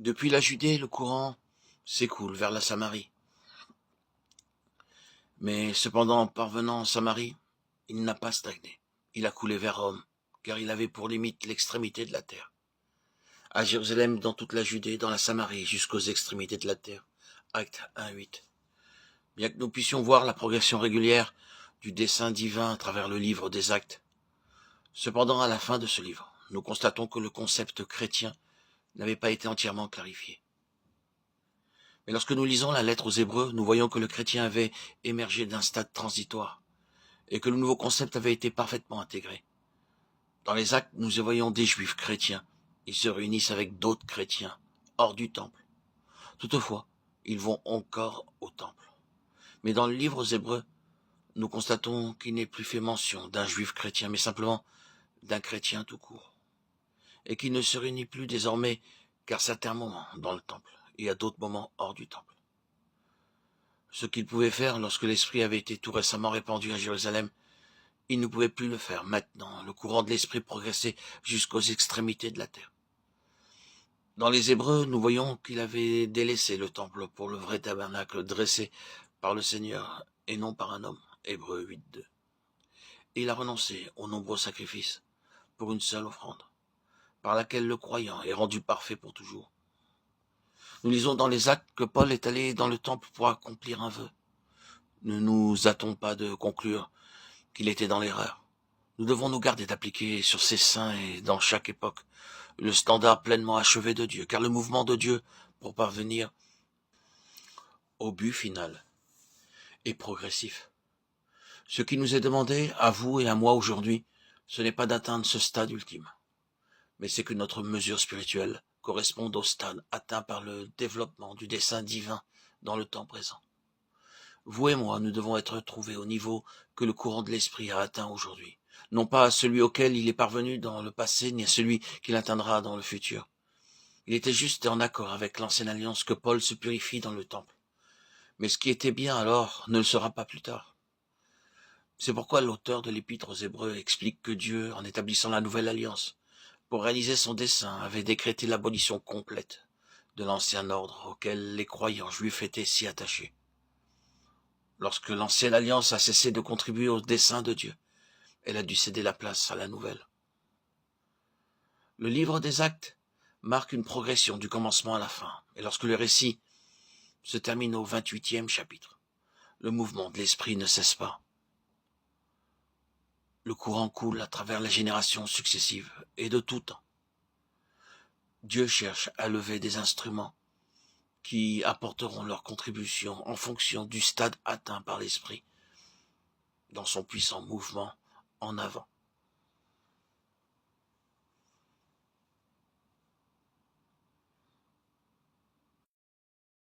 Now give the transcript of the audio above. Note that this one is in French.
Depuis la Judée, le courant s'écoule vers la Samarie. Mais cependant, en parvenant en Samarie, il n'a pas stagné. Il a coulé vers Rome, car il avait pour limite l'extrémité de la terre. À Jérusalem, dans toute la Judée, dans la Samarie, jusqu'aux extrémités de la terre. Acte 1:8. Bien que nous puissions voir la progression régulière du dessein divin à travers le livre des Actes, cependant, à la fin de ce livre, nous constatons que le concept chrétien n'avait pas été entièrement clarifié. Mais lorsque nous lisons la lettre aux Hébreux, nous voyons que le chrétien avait émergé d'un stade transitoire et que le nouveau concept avait été parfaitement intégré. Dans les Actes, nous y voyons des juifs chrétiens. Ils se réunissent avec d'autres chrétiens, hors du temple. Toutefois, ils vont encore au temple. Mais dans le livre aux Hébreux, nous constatons qu'il n'est plus fait mention d'un juif chrétien, mais simplement d'un chrétien tout court. Et qu'il ne se réunit plus désormais qu'à certains moments dans le temple et à d'autres moments hors du temple. Ce qu'il pouvait faire lorsque l'Esprit avait été tout récemment répandu à Jérusalem, il ne pouvait plus le faire maintenant. Le courant de l'Esprit progressait jusqu'aux extrémités de la terre. Dans les Hébreux, nous voyons qu'il avait délaissé le temple pour le vrai tabernacle dressé par le Seigneur et non par un homme. Hébreux 8:2. Et il a renoncé aux nombreux sacrifices pour une seule offrande, par laquelle le croyant est rendu parfait pour toujours. Nous lisons dans les Actes que Paul est allé dans le temple pour accomplir un vœu. Ne nous hâtons pas de conclure qu'il était dans l'erreur. Nous devons nous garder d'appliquer sur ces saints et dans chaque époque le standard pleinement achevé de Dieu, car le mouvement de Dieu pour parvenir au but final est progressif. Ce qui nous est demandé, à vous et à moi aujourd'hui, ce n'est pas d'atteindre ce stade ultime, mais c'est que notre mesure spirituelle corresponde au stade atteint par le développement du dessein divin dans le temps présent. Vous et moi, nous devons être trouvés au niveau que le courant de l'Esprit a atteint aujourd'hui, non pas à celui auquel il est parvenu dans le passé, ni à celui qu'il atteindra dans le futur. Il était juste en accord avec l'ancienne alliance que Paul se purifie dans le temple. Mais ce qui était bien alors ne le sera pas plus tard. C'est pourquoi l'auteur de l'Épître aux Hébreux explique que Dieu, en établissant la nouvelle alliance, pour réaliser son dessein, avait décrété l'abolition complète de l'ancien ordre auquel les croyants juifs étaient si attachés. Lorsque l'ancienne alliance a cessé de contribuer au dessein de Dieu, elle a dû céder la place à la nouvelle. Le livre des Actes marque une progression du commencement à la fin, et lorsque le récit se termine au 28e chapitre, le mouvement de l'Esprit ne cesse pas. Le courant coule à travers les générations successives et de tout temps. Dieu cherche à lever des instruments qui apporteront leur contribution en fonction du stade atteint par l'Esprit dans son puissant mouvement en avant.